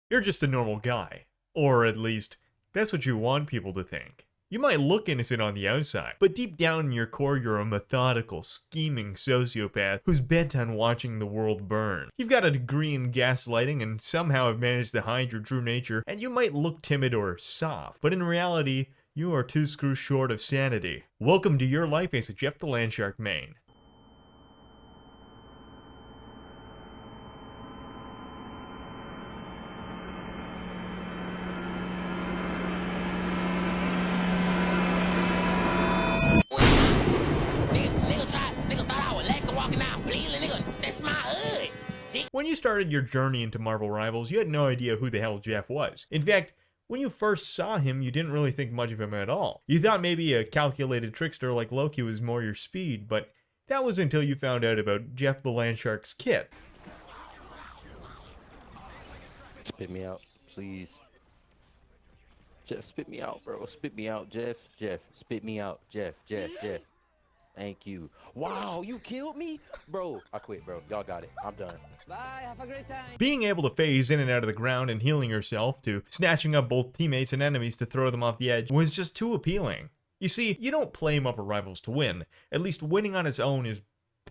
You're just a normal guy. Or at least, that's what you want people to think. You might look innocent on the outside, but deep down in your core you're a methodical, scheming sociopath who's bent on watching the world burn. You've got a degree in gaslighting and somehow have managed to hide your true nature, and you might look timid or soft, but in reality, you are 2 screws short of sanity. Welcome to your life as Jeff the Landshark main. When you started your journey into Marvel Rivals, you had no idea who the hell Jeff was. In fact, when you first saw him, you didn't really think much of him at all. You thought maybe a calculated trickster like Loki was more your speed, but that was until you found out about Jeff the Landshark's kit. Spit me out, please. Jeff, spit me out, bro. Spit me out, Jeff. Jeff, spit me out. Jeff. Thank you. Wow, you killed me? Bro, I quit, bro. Y'all got it. I'm done. Bye, have a great time. Being able to phase in and out of the ground and healing yourself to snatching up both teammates and enemies to throw them off the edge was just too appealing. You see, you don't play Marvel Rivals to win. At least winning on its own is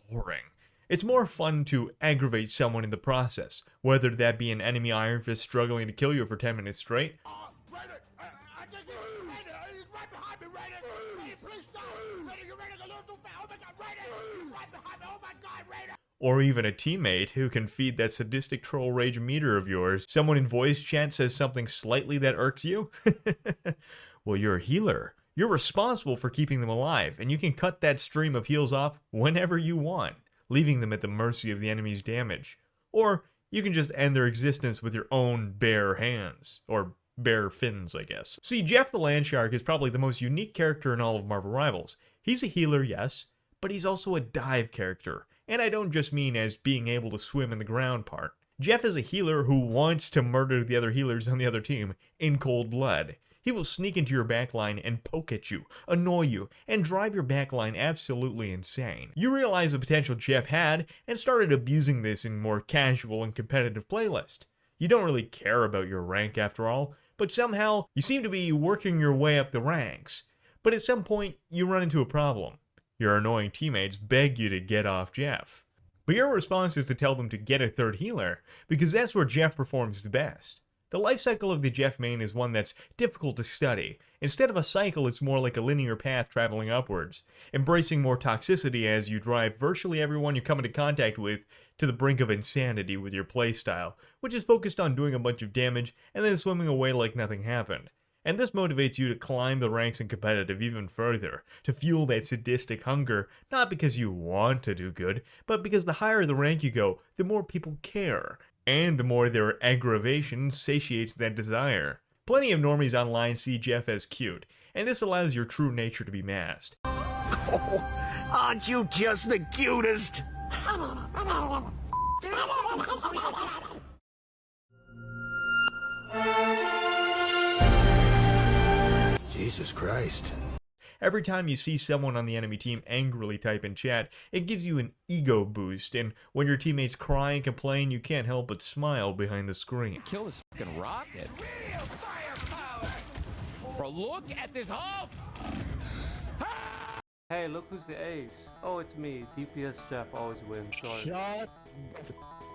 boring. It's more fun to aggravate someone in the process, whether that be an enemy Iron Fist struggling to kill you for 10 minutes straight, or even a teammate who can feed that sadistic troll rage meter of yours. Someone in voice chat says something slightly that irks you? Well, you're a healer. You're responsible for keeping them alive, and you can cut that stream of heals off whenever you want, leaving them at the mercy of the enemy's damage. Or you can just end their existence with your own bare hands. Or bare fins, I guess. See, Jeff the Landshark is probably the most unique character in all of Marvel Rivals. He's a healer, yes, but he's also a dive character. And I don't just mean as being able to swim in the ground part. Jeff is a healer who wants to murder the other healers on the other team in cold blood. He will sneak into your backline and poke at you, annoy you, and drive your backline absolutely insane. You realize the potential Jeff had and started abusing this in more casual and competitive playlist. You don't really care about your rank after all, but somehow you seem to be working your way up the ranks. But at some point, you run into a problem. Your annoying teammates beg you to get off Jeff. But your response is to tell them to get a third healer, because that's where Jeff performs the best. The life cycle of the Jeff main is one that's difficult to study. Instead of a cycle, it's more like a linear path traveling upwards, embracing more toxicity as you drive virtually everyone you come into contact with to the brink of insanity with your playstyle, which is focused on doing a bunch of damage and then swimming away like nothing happened. And this motivates you to climb the ranks in competitive even further, to fuel that sadistic hunger, not because you want to do good, but because the higher the rank you go, the more people care, and the more their aggravation satiates that desire. Plenty of normies online see Jeff as cute, and this allows your true nature to be masked. Oh, aren't you just the cutest? Jesus Christ. Every time you see someone on the enemy team angrily type in chat, it gives you an ego boost, and when your teammates cry and complain, you can't help but smile behind the screen. Kill this fucking rocket. Bro, look at this hump! Hey, look who's the ace. Oh, it's me. DPS Jeff always wins. Sorry. Shut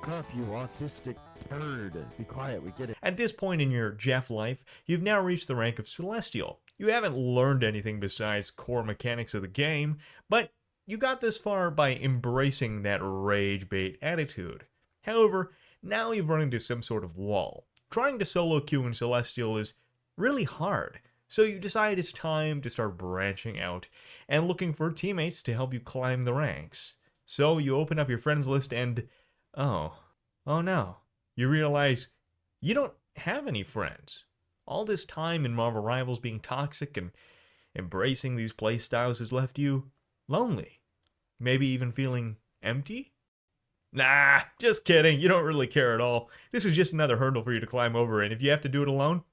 up, you autistic turd. Be quiet, we get it. At this point in your Jeff life, you've now reached the rank of Celestial. You haven't learned anything besides core mechanics of the game, but you got this far by embracing that rage bait attitude. However, now you've run into some sort of wall. Trying to solo queue in Celestial is really hard, so you decide it's time to start branching out and looking for teammates to help you climb the ranks. So you open up your friends list and, oh no, you realize you don't have any friends. All this time in Marvel Rivals being toxic and embracing these playstyles has left you lonely. Maybe even feeling empty? Nah, just kidding. You don't really care at all. This is just another hurdle for you to climb over, and if you have to do it alone,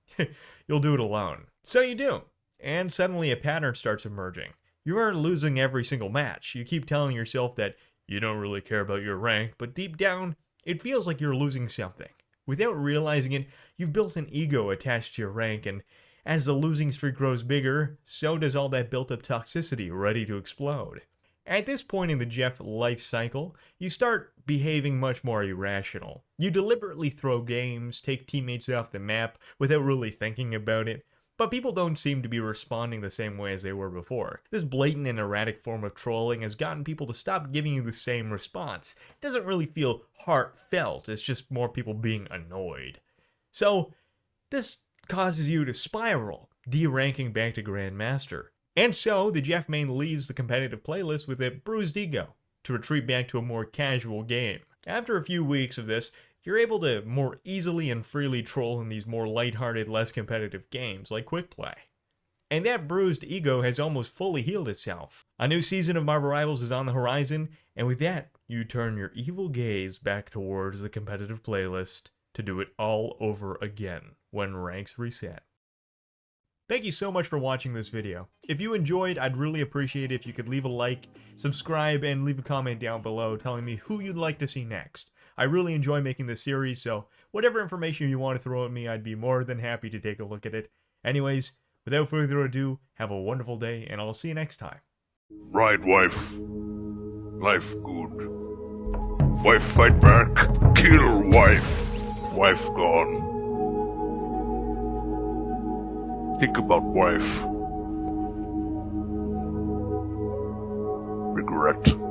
you'll do it alone. So you do. And suddenly a pattern starts emerging. You are losing every single match. You keep telling yourself that you don't really care about your rank, but deep down, it feels like you're losing something. Without realizing it, you've built an ego attached to your rank, and as the losing streak grows bigger, so does all that built-up toxicity ready to explode. At this point in the Jeff life cycle, you start behaving much more irrational. You deliberately throw games, take teammates off the map without really thinking about it, but people don't seem to be responding the same way as they were before. This blatant and erratic form of trolling has gotten people to stop giving you the same response. It doesn't really feel heartfelt, it's just more people being annoyed. So, this causes you to spiral, de-ranking back to Grandmaster. And so, the Jeff main leaves the competitive playlist with a bruised ego, to retreat back to a more casual game. After a few weeks of this, you're able to more easily and freely troll in these more lighthearted, less competitive games like Quick Play. And that bruised ego has almost fully healed itself. A new season of Marvel Rivals is on the horizon, and with that, you turn your evil gaze back towards the competitive playlist to do it all over again when ranks reset. Thank you so much for watching this video. If you enjoyed, I'd really appreciate it if you could leave a like, subscribe, and leave a comment down below telling me who you'd like to see next. I really enjoy making this series, so whatever information you want to throw at me, I'd be more than happy to take a look at it. Anyways, without further ado, have a wonderful day, and I'll see you next time. Right, wife. Life good. Wife fight back. Kill wife. Wife gone. Think about wife. Regret.